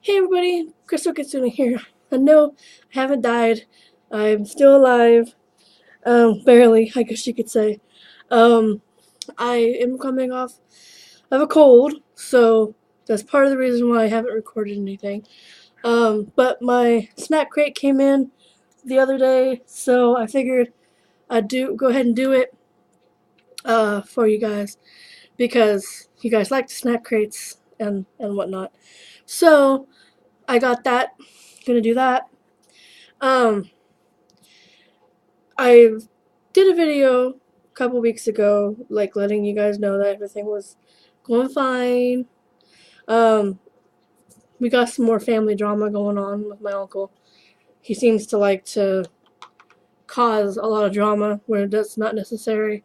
Hey everybody, Crystal Kitsune here. And no, I haven't died. I'm still alive. Barely, I guess you could say. Um, I am coming off of a cold, so that's part of the reason why I haven't recorded anything. But my snack crate came in the other day, so I figured I'd go ahead and do it for you guys because you guys like the snack crates and whatnot. So I got that. Gonna do that. Um, I did a video a couple weeks ago, like letting you guys know that everything was going fine. Um, we got some more family drama going on with my uncle. He seems to like to cause a lot of drama where that's not necessary.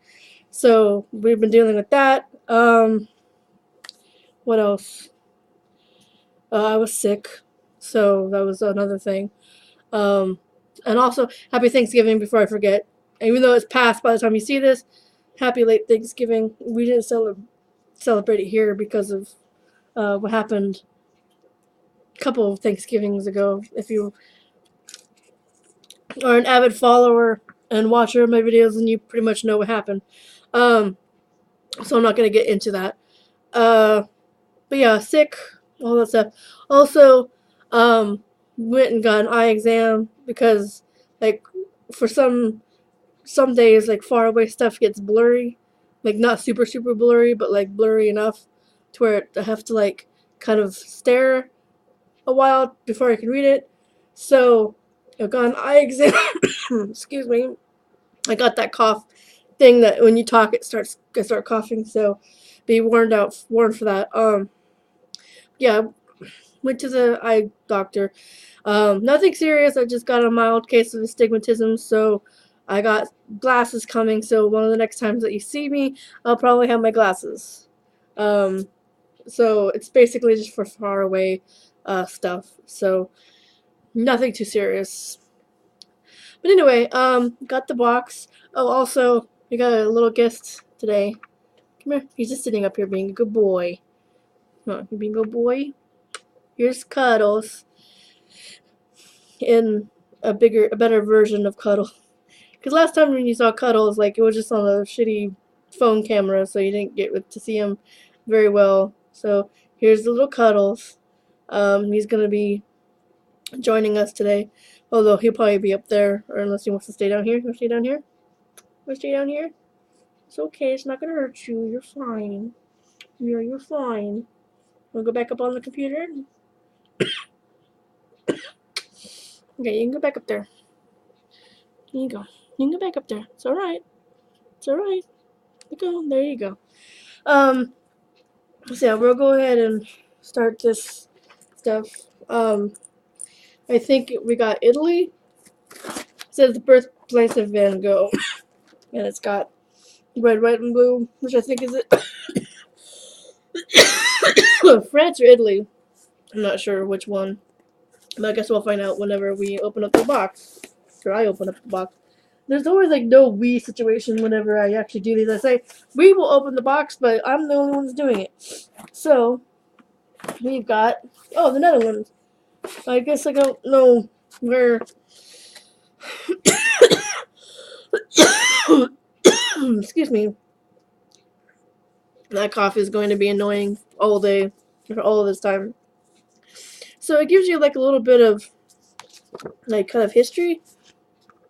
So we've been dealing with that. What else? I was sick, so that was another thing. Um, and also, happy Thanksgiving before I forget. Even though it's past by the time you see this, happy late Thanksgiving. We didn't celebrate it here because of what happened a couple of Thanksgivings ago. If you are an avid follower and watcher of my videos, then you pretty much know what happened. Um, so I'm not going to get into that. Uh, but yeah, sick, all that stuff. Also, um, went and got an eye exam because, like, for some days, like, far away stuff gets blurry. Like, not super blurry, but, like, blurry enough to where I have to, like, kind of stare a while before I can read it. So, I got an eye exam. Excuse me. I got that cough thing that when you talk, I start coughing. So, be warned for that. Yeah, went to the eye doctor. Nothing serious. I just got a mild case of astigmatism, so I got glasses coming. So one of the next times that you see me, I'll probably have my glasses. Um, so it's basically just for far away stuff. So nothing too serious. But anyway, got the box. Oh, also, we got a little guest today. Come here. He's just sitting up here being a good boy. Come on, you being a good boy. Here's Cuddles in a better version of Cuddle. Because last time when you saw Cuddles, like, it was just on a shitty phone camera, so you didn't get to see him very well. So here's the little Cuddles. He's gonna be joining us today, although he'll probably be up there, or unless he wants to stay down here. You want to stay down here? Want to stay down here? It's okay. It's not gonna hurt you. You're fine. You're fine. Wanna go back up on the computer? Okay, you can go back up there. Here you go. You can go back up there. It's alright. It's alright. Go. There you go. Um, so yeah, we'll go ahead and start this stuff. I think we got Italy. It says the birthplace of Van Gogh, and it's got red, white, and blue, which I think is it. France or Italy. I'm not sure which one, but I guess we'll find out whenever we open up the box. Or I open up the box. There's always like no we situation whenever I actually do these. I say we will open the box, but I'm the only one that's doing it. So we've got the Netherlands. I guess I don't know where. Excuse me. That cough is going to be annoying all day for all of this time. So it gives you like a little bit of like kind of history,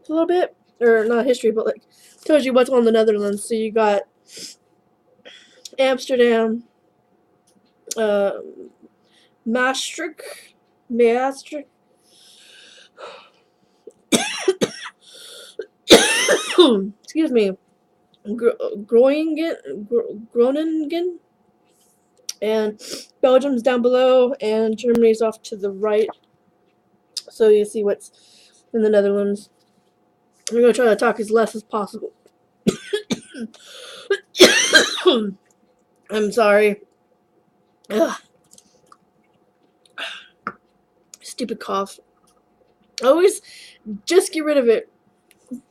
a little bit, or not history, but like tells you what's on the Netherlands. So you got Amsterdam, uh, Maastricht, Maastricht. Excuse me, Groningen, and Belgium's down below, and Germany's off to the right. So you see what's in the Netherlands. I'm going to try to talk as less as possible. I'm sorry. Ugh. Stupid cough. Always just get rid of it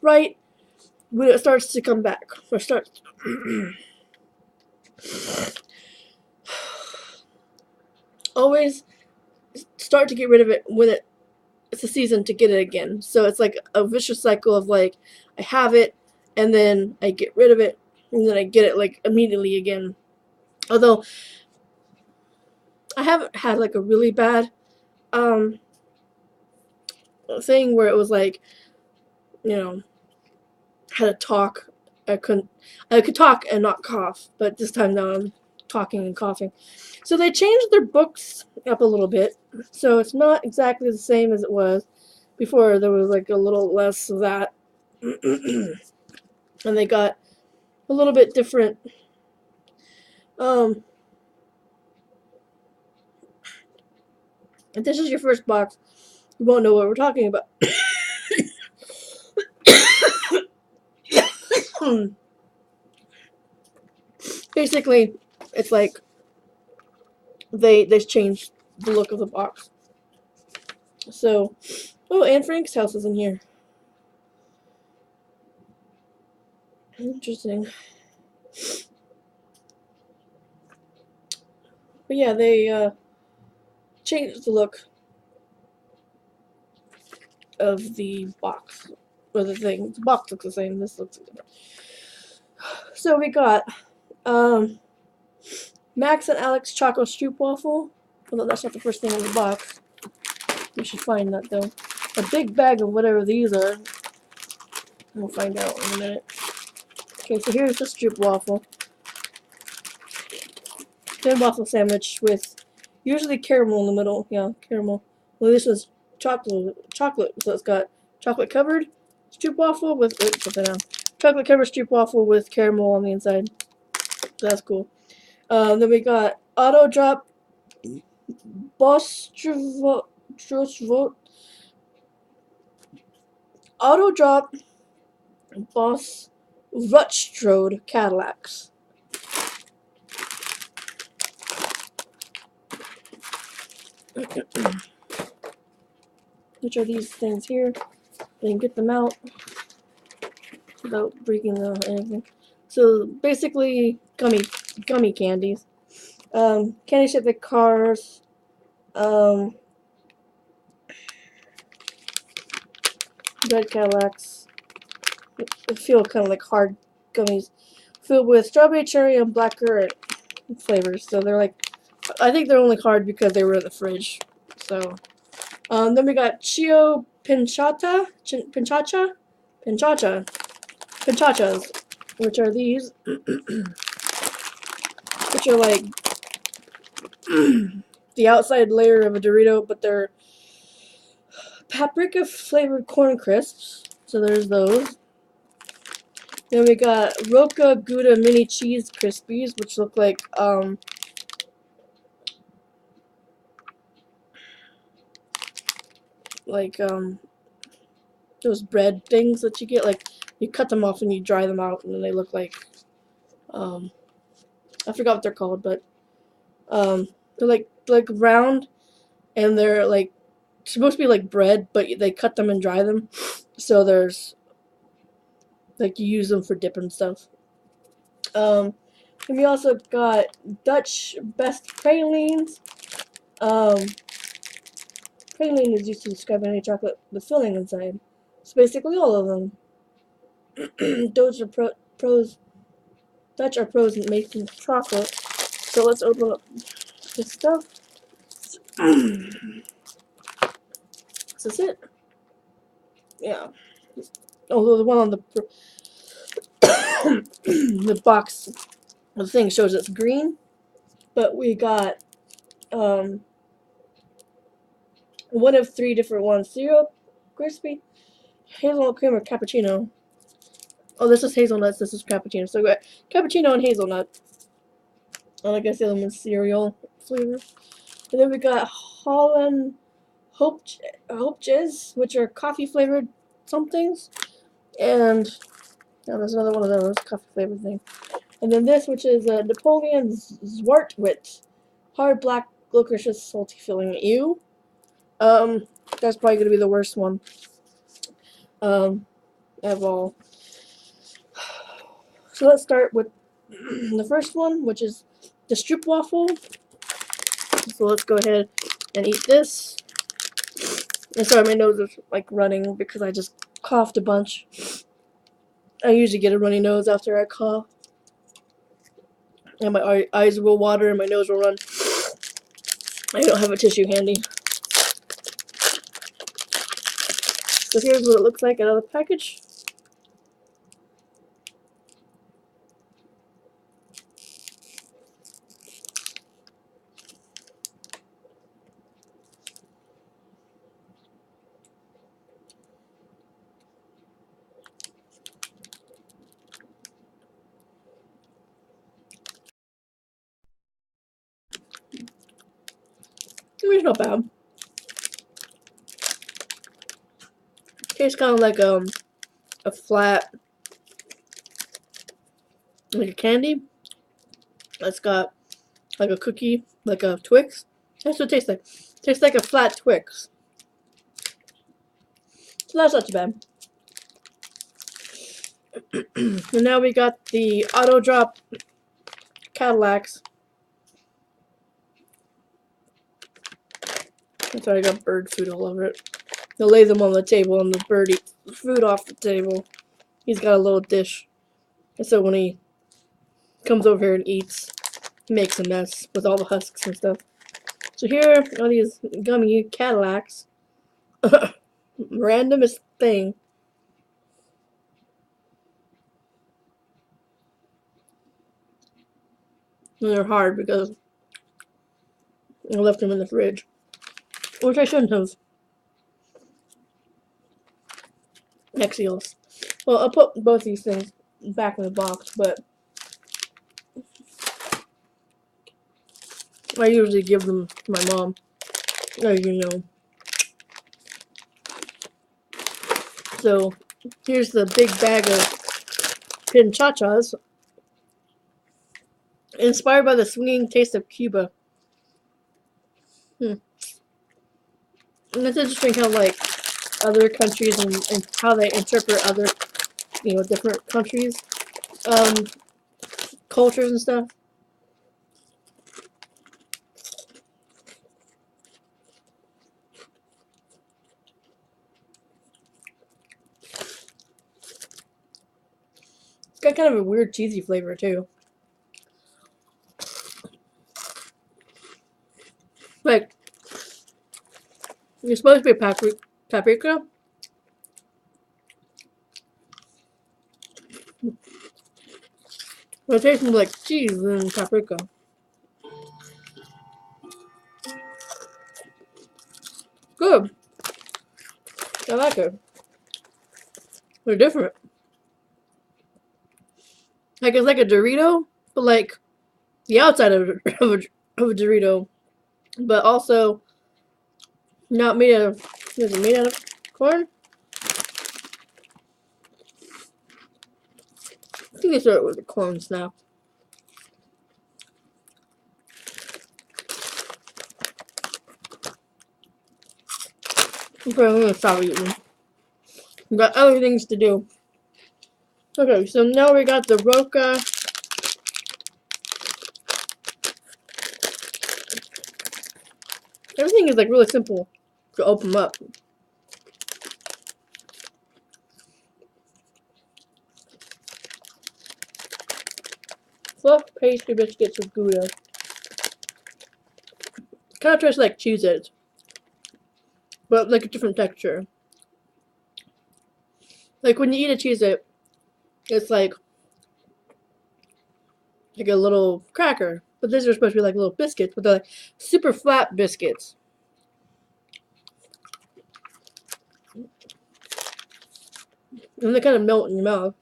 right when it starts to come back. Or starts. Always start to get rid of it when it's a season to get it again. So it's like a vicious cycle of like I have it and then I get rid of it and then I get it like immediately again. Although I haven't had like a really bad thing where it was like, you know, had to talk. I could talk and not cough, but this time now I'm talking and coughing. So they changed their books up a little bit, so it's not exactly the same as it was before. There was like a little less of that, and they got a little bit different. If this is your first box, you won't know what we're talking about. Basically, it's like they changed the look of the box. So, oh, Anne Frank's house is in here. Interesting. But yeah, they changed the look of the box. Or the thing. The box looks the same. This looks different. So we got Max and Alex Choco Stroopwafel. Although that's not the first thing in the box. We should find that though. A big bag of whatever these are. We'll find out in a minute. Okay, so here's the Stroopwafel. Thin waffle sandwich with usually caramel in the middle. Yeah, caramel. Well, this is chocolate, so it's got chocolate covered Stroopwafel with chocolate covered Stroopwafel with caramel on the inside. So that's cool. Then we got Auto Drop Auto Drop Boss Rutstrode Cadillacs. Which are these things here? I can get them out without breaking anything. So basically, gummy candies. Candy shaped like cars. Red Cadillacs. They feel kind of like hard gummies, filled with strawberry, cherry, and blackcurrant flavors. So they're like, I think they're only hard because they were in the fridge. So, then we got Chio Pinchachas, which are these, which are like the outside layer of a Dorito, but they're paprika flavored corn crisps. So there's those. Then we got Roca Gouda mini cheese crispies, which look like those bread things that you get, like you cut them off and you dry them out and then they look like I forgot what they're called, but they're like round and they're like supposed to be like bread, but they cut them and dry them, so there's like you use them for dip and stuff. And we also got Dutch Best Pralines. Praline is used to describe any chocolate with filling inside. It's basically all of them. Dutch are pros in making chocolate. So let's open up this stuff. Is this it? Yeah. Although the one on the the box, the thing shows it's green, but we got one of 3 different ones: cereal, crispy, hazelnut cream, or cappuccino. Oh, this is hazelnuts. This is cappuccino. So we got cappuccino and hazelnut. I guess the other one's cereal flavor. And then we got Holland Hopjes, which are coffee flavored somethings. And now there's another one of those coffee flavored thing. And then this, which is Napoleon Zwartwit, hard black licorice salty filling. Ew. That's probably gonna be the worst one. Of all. So let's start with the first one, which is the Stroopwafel. So let's go ahead and eat this. And sorry, my nose is like running because I just coughed a bunch. I usually get a runny nose after I cough. And my eyes will water and my nose will run. I don't have a tissue handy. So here's what it looks like out of the package. It's not bad. Tastes kind of like a flat, like a candy. That's got like a cookie, like a Twix. That's what it tastes like. Tastes like a flat Twix. So that's not too bad. And now we got the Auto Drop Cadillacs. I'm sorry, I got bird food all over it. They'll lay them on the table and the bird eats food off the table. He's got a little dish. And so when he comes over here and eats, he makes a mess with all the husks and stuff. So here are these gummy Cadillacs. Randomest thing. And they're hard because I left them in the fridge. Which I shouldn't have. Nexials. Well, I'll put both these things back in the box, but I usually give them to my mom. As you know. So, here's the big bag of Pinchachas. Inspired by the swinging taste of Cuba. And it's interesting how, like, other countries and how they interpret other, different countries, cultures and stuff. It's got kind of a weird cheesy flavor, too. Like, it's supposed to be paprika. But it tastes more like cheese than paprika. Good. I like it. They're different. Like, it's like a Dorito, but like the outside of a Dorito, but also not made out of, is it made out of corn? I think they started with the corn snap. Okay, I'm gonna stop eating. We've got other things to do. Okay, so now we got the Roca. Everything is like really simple to open up. Fluff pastry biscuits with Gouda. Kind of tastes like Cheez-Its, but like a different texture. Like when you eat a Cheez-It, it's like a little cracker. But these are supposed to be like little biscuits, but they're like super flat biscuits. And they kind of melt in your mouth.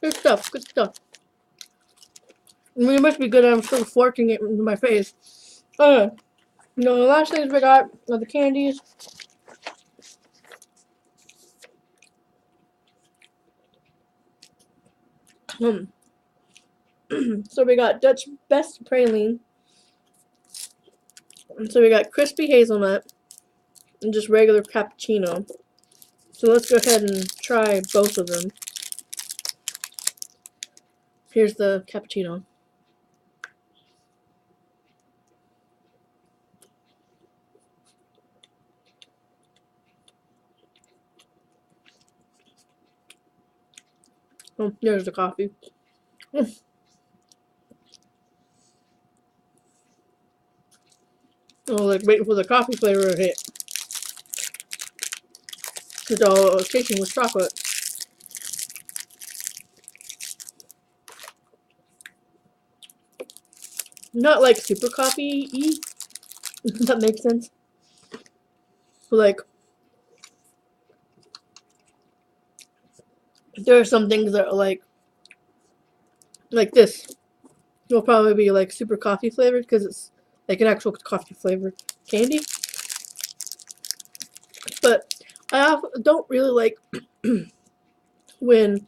Good stuff, good stuff. I mean, it must be good. I'm still forking it into my face. The last things we got are the candies. So we got Dutch Best Praline. And so we got crispy hazelnut and just regular cappuccino. So let's go ahead and try both of them. Here's the cappuccino. Oh, there's the coffee. Oh, like waiting for the coffee flavor to hit. Because all I was tasting was chocolate. Not like super coffee-y, if that makes sense. But like, there are some things that are like this. Will probably be like super coffee flavored because it's like an actual coffee flavored candy. But I don't really like when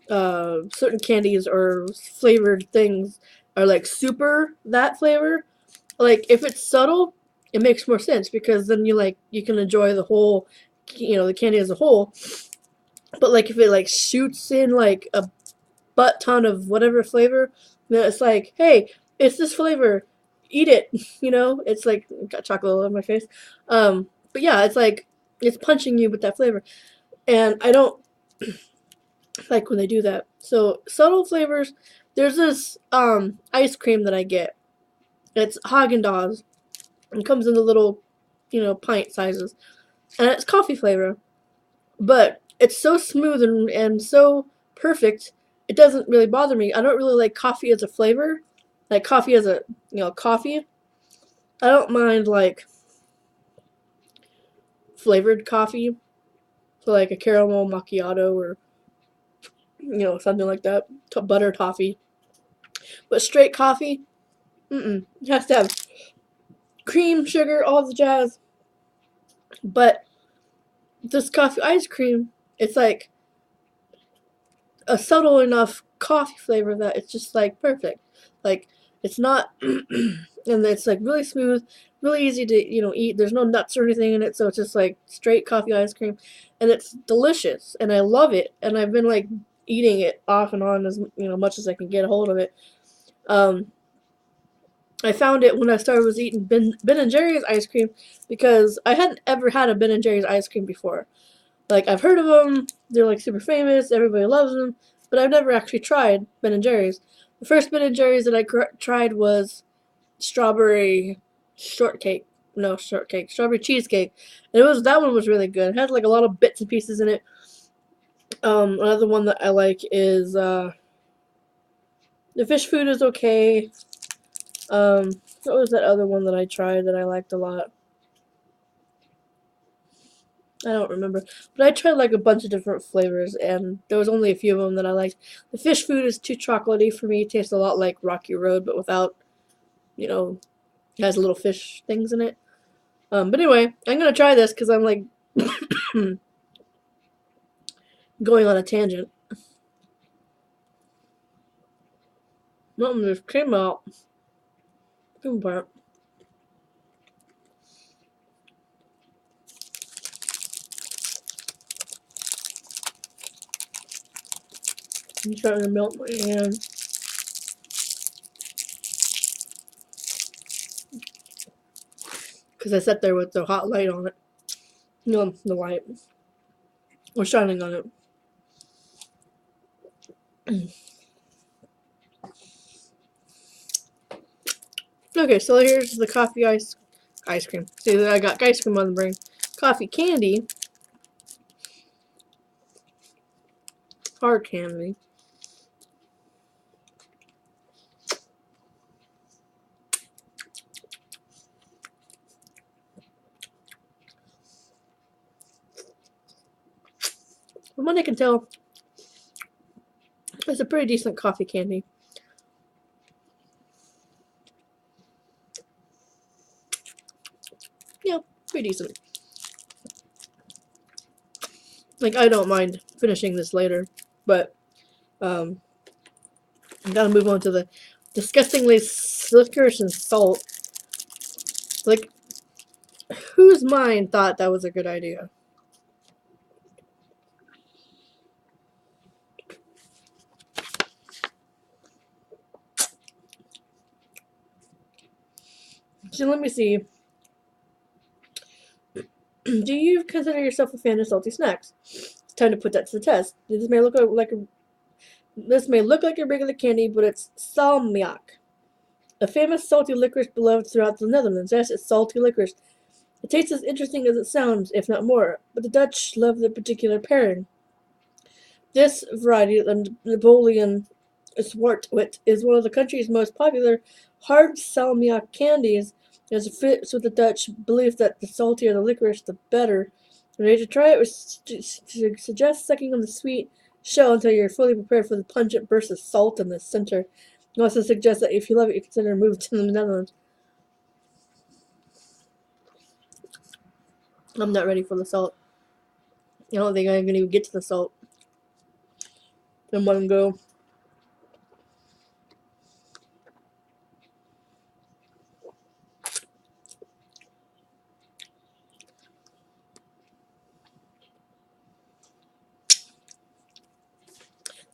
certain candies or flavored things are like super that flavor. Like if it's subtle, it makes more sense because then you can enjoy the whole, the candy as a whole. But like if it like shoots in like a butt ton of whatever flavor, then it's like, hey, it's this flavor, eat it. It's like got chocolate all over my face. But yeah, it's like it's punching you with that flavor, and I don't like when they do that. So subtle flavors. There's this ice cream that I get. It's Haagen-Dazs. It comes in the little, pint sizes, and it's coffee flavor. But it's so smooth and so perfect. It doesn't really bother me. I don't really like coffee as a flavor, like coffee as a coffee. I don't mind like flavored coffee, so like a caramel macchiato or something like that, butter toffee. But straight coffee, it has to have cream, sugar, all the jazz. But this coffee ice cream, it's like a subtle enough coffee flavor that it's just like perfect. Like it's not, and it's like really smooth, really easy to eat. There's no nuts or anything in it, so it's just like straight coffee ice cream, and it's delicious, and I love it. And I've been like eating it off and on as much as I can get a hold of it. I found it when I started was eating Ben and Jerry's ice cream because I hadn't ever had a Ben and Jerry's ice cream before. Like I've heard of them, they're like super famous, everybody loves them, but I've never actually tried Ben and Jerry's. The first Ben and Jerry's that I tried was strawberry shortcake. No, shortcake, strawberry cheesecake. And that one was really good. It had like a lot of bits and pieces in it. Another one that I like is the fish food is okay. What was that other one that I tried that I liked a lot? I don't remember. But I tried like a bunch of different flavors, and there was only a few of them that I liked. The fish food is too chocolatey for me. It tastes a lot like Rocky Road, but without, it has little fish things in it. But anyway, I'm going to try this because I'm like going on a tangent. Nothing just came out. Cream part. I'm starting to melt my hand. Because I sat there with the hot light on it. The light was shining on it. Okay, so here's the coffee ice cream. See, I got ice cream on the brain. Coffee candy. Hard candy. From what I can tell, it's a pretty decent coffee candy. Yeah, pretty decent. Like, I don't mind finishing this later, but I gotta move on to the disgustingly licorice and salt. Like, whose mind thought that was a good idea? So let me see. Do you consider yourself a fan of salty snacks? It's time to put that to the test. This may look like a This may look like a regular candy, but it's salmiak, a famous salty licorice beloved throughout the Netherlands. Yes, it's salty licorice. It tastes as interesting as it sounds, if not more, but the Dutch love the particular pairing. This variety, the Napoleon Zwartwit, is one of the country's most popular hard salmiak candies, as it fits with the Dutch belief that the saltier the licorice, the better. Ready to try it? We suggest sucking on the sweet shell until you're fully prepared for the pungent burst of salt in the center. We also suggest that if you love it, you consider moving to the Netherlands. I'm not ready for the salt. I don't think I'm gonna even get to the salt in one go.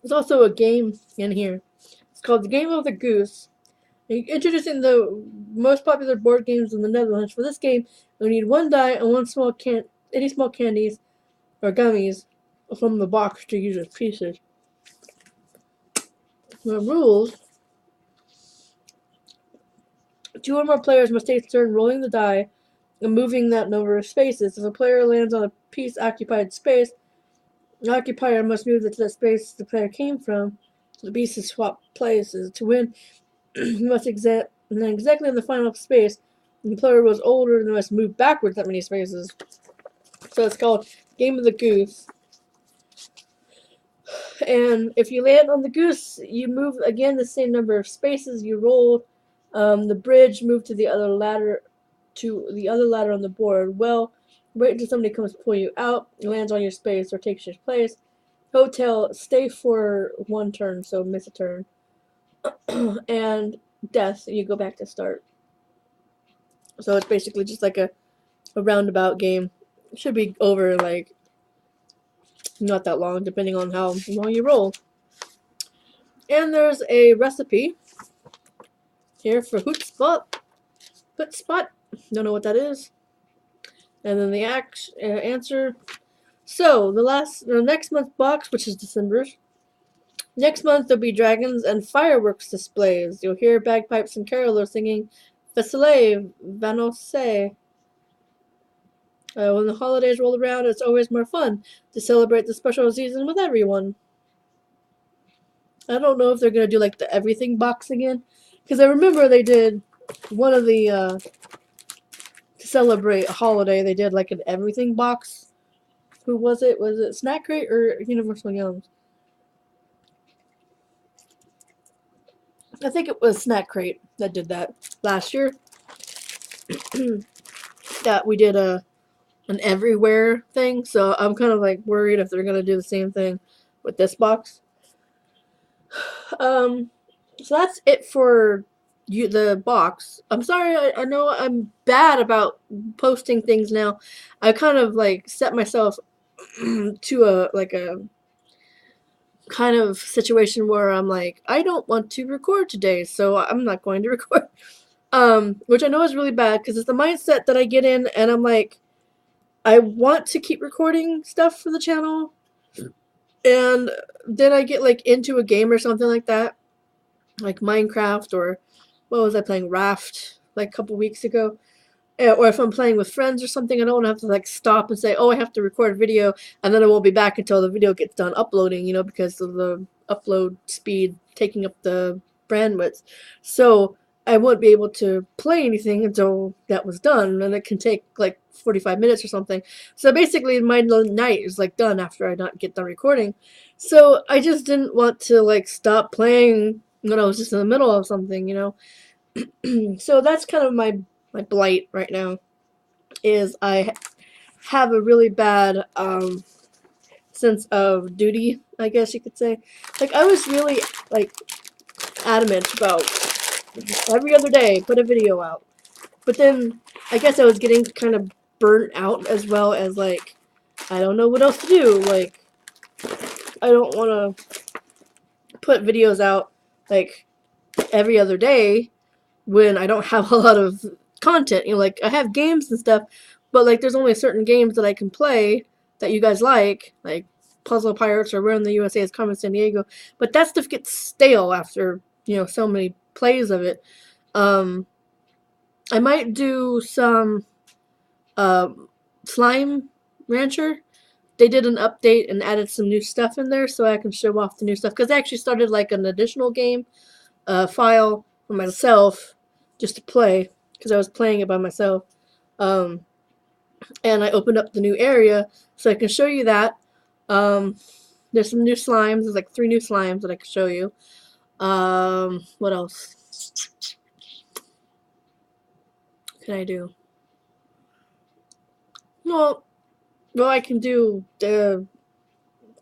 There's also a game in here. It's called the Game of the Goose. Introducing the most popular board games in the Netherlands. For this game, you need one die and any small candies or gummies from the box to use as pieces. The rules: 2 or more players must take turn rolling the die and moving that number of spaces. If a player lands on a piece occupied space, the occupier must move it to the space the player came from. So the pieces swap places. To win, you must exactly in the final space. When the player was older, they must move backwards that many spaces. So it's called Game of the Goose. And if you land on the goose, you move again the same number of spaces. You roll the bridge, move to the other ladder on the board. Well, wait until somebody comes to pull you out, lands on your space, or takes your place. Hotel, stay for 1 turn, so miss a turn. And death, you go back to start. So it's basically just like a roundabout game. It should be over like not that long, depending on how long you roll. And there's a recipe here for Hootspot. Don't know what that is. And then the answer. So the next month's box, which is December's. Next month there'll be dragons and fireworks displays. You'll hear bagpipes and carolers singing Vesele Vanose. When the holidays roll around, it's always more fun to celebrate the special season with everyone. I don't know if they're gonna do like the everything box again, because I remember they did one of the to celebrate a holiday. They did like an everything box. Who was it? Was it Snack Crate or Universal Yums? I think it was Snack Crate that did that last year. That we did an everywhere thing, so I'm kind of like worried if they're gonna do the same thing with this box. So that's it for the box. I'm sorry, I know I'm bad about posting things now. I kind of like set myself to a kind of situation where I'm like, I don't want to record today, so I'm not going to record. Which I know is really bad because it's the mindset that I get in, and I'm like, I want to keep recording stuff for the channel, and then I get like into a game or something like that, like Minecraft, or what was I playing, Raft, like a couple weeks ago. Or if I'm playing with friends or something, I don't want to have to like stop and say, oh, I have to record a video, and then I won't be back until the video gets done uploading, because of the upload speed taking up the bandwidth. So I won't be able to play anything until that was done, and it can take like 45 minutes or something. So basically my night is like done after I not get done recording. So I just didn't want to like stop playing when I was just in the middle of something, So that's kind of my blight right now, is I have a really bad sense of duty, I guess you could say. Like, I was really like adamant about every other day put a video out, but then I guess I was getting kind of burnt out, as well as like I don't know what else to do. Like, I don't want to put videos out like every other day when I don't have a lot of content. Like, I have games and stuff, but like there's only certain games that I can play that you guys like Puzzle Pirates or Where in the USA is Carmen Sandiego, but that stuff gets stale after, so many plays of it. I might do some Slime Rancher. They did an update and added some new stuff in there, so I can show off the new stuff. Because they actually started like an additional game file for myself just to play, because I was playing it by myself. And I opened up the new area, so I can show you that. There's some new slimes. There's like 3 new slimes that I can show you. What else can I do? Well, I can do the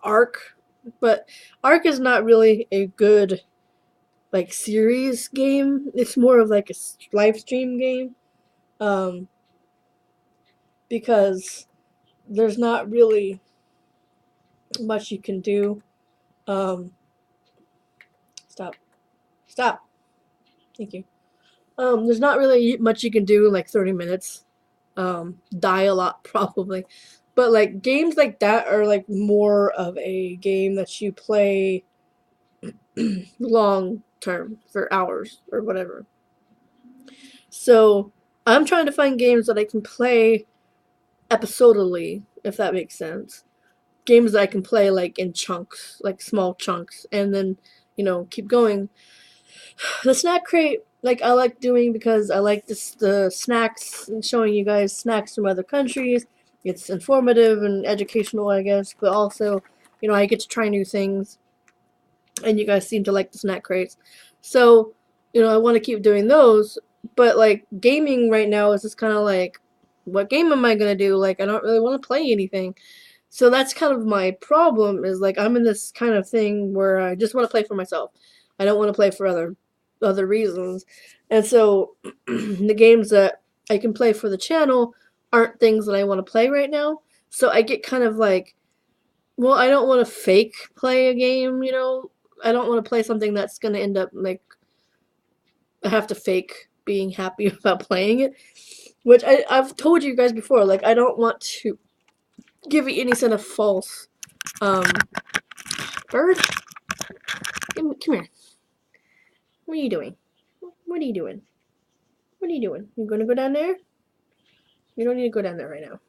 Ark, but Ark is not really a good like series game. It's more of like a live stream game, because there's not really much you can do. Stop. Thank you. There's not really much you can do in like 30 minutes. Die a lot probably. But like games like that are like more of a game that you play long term for hours or whatever. So I'm trying to find games that I can play episodally, if that makes sense. Games that I can play like in chunks, like small chunks, and then keep going. The snack crate, like I like doing because I like the snacks and showing you guys snacks from other countries. It's informative and educational, I guess, but also, I get to try new things, and you guys seem to like the snack crates. So, I want to keep doing those, but like gaming right now is just kind of like, what game am I gonna do? Like, I don't really want to play anything. So that's kind of my problem, is like I'm in this kind of thing where I just want to play for myself. I don't want to play for other reasons. And so the games that I can play for the channel aren't things that I want to play right now. So I get kind of like, well, I don't want to fake play a game, I don't want to play something that's going to end up like I have to fake being happy about playing it. Which I've told you guys before, like I don't want to give you any sort of false bird. Come here. What are you doing? What are you doing? What are you doing? You gonna go down there? You don't need to go down there right now.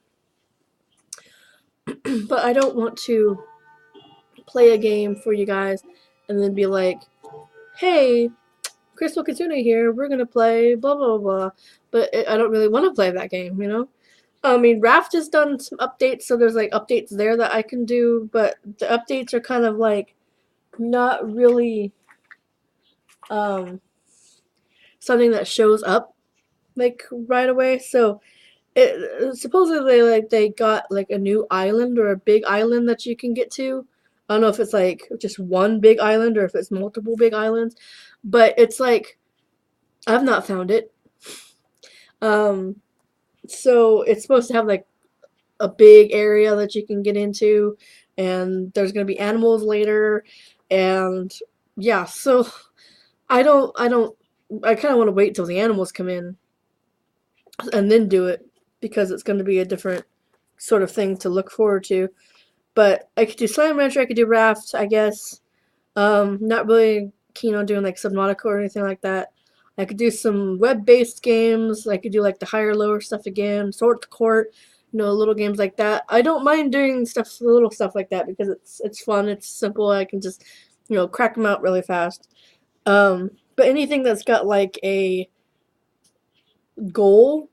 But I don't want to play a game for you guys and then be like, hey, Crystal Kitsune here, we're gonna play blah blah blah. But I don't really want to play that game, I mean, Raft has done some updates, so there's like updates there that I can do, but the updates are kind of like not really something that shows up like right away. So supposedly like they got like a new island or a big island that you can get to. I don't know if it's like just one big island or if it's multiple big islands, but it's like I've not found it. So it's supposed to have like a big area that you can get into, and there's gonna be animals later, and yeah. So I kind of want to wait till the animals come in and then do it, because it's going to be a different sort of thing to look forward to. But I could do Slime Rancher, I could do Raft, I guess. Not really keen on doing like Subnautica or anything like that. I could do some web-based games. I could do like the higher, lower stuff again, Sword to Court, little games like that. I don't mind doing little stuff like that, because it's fun, it's simple. I can just, crack them out really fast. But anything that's got like a goal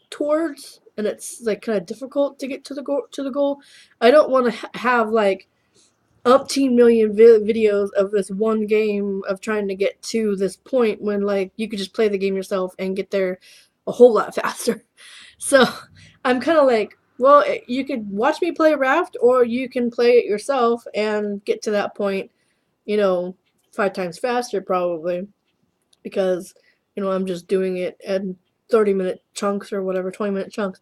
towards, and it's like kind of difficult to get to the goal. I don't want to have like umpteen million videos of this one game of trying to get to this point, when like you could just play the game yourself and get there a whole lot faster. So I'm kind of like, well, you could watch me play Raft, or you can play it yourself and get to that point, 5 times faster probably, because I'm just doing it in 30-minute chunks or whatever, 20-minute chunks.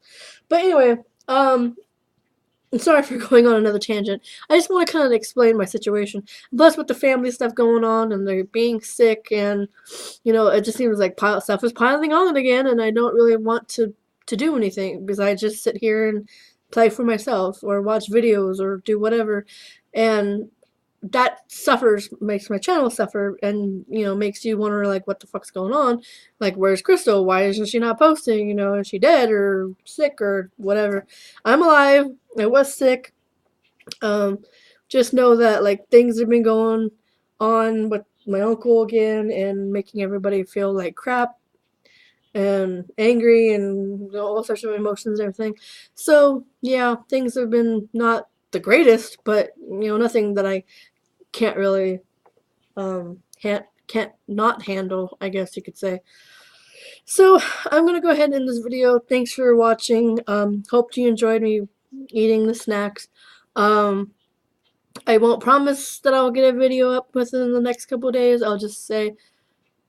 But anyway, I'm sorry for going on another tangent. I just want to kind of explain my situation. Plus, with the family stuff going on, and they're being sick, and it just seems like stuff is piling on again, and I don't really want to do anything, because I just sit here and play for myself or watch videos or do whatever, and that makes my channel suffer, and makes you wonder like what the fuck's going on, like where's Crystal, why isn't she not posting, is she dead or sick or whatever. I'm alive. I was sick. um just know that like things have been going on with my uncle again and making everybody feel like crap and angry and all sorts of emotions and everything. So yeah, things have been not the greatest, but nothing that I can't really can't not handle, I guess you could say. So I'm gonna go ahead and end this video. Thanks for watching. Hope you enjoyed me eating the snacks. I won't promise that I'll get a video up within the next couple of days. I'll just say,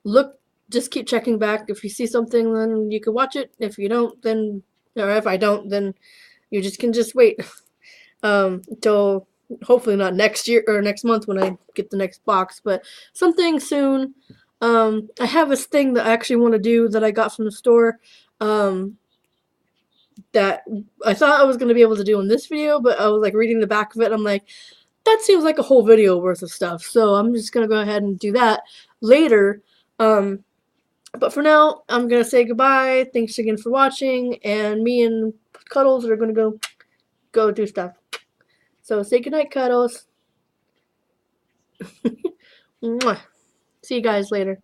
look, just keep checking back. If you see something, then you can watch it. If you don't, then, or if I don't, then you can just wait until hopefully not next year or next month when I get the next box, but something soon. I have this thing that I actually want to do that I got from the store. That I thought I was going to be able to do in this video, but I was like reading the back of it. I'm like, that seems like a whole video worth of stuff. So I'm just going to go ahead and do that later. But for now, I'm going to say goodbye. Thanks again for watching. And me and Cuddles are going to go do stuff. So say goodnight, Cuddles. Mwah. See you guys later.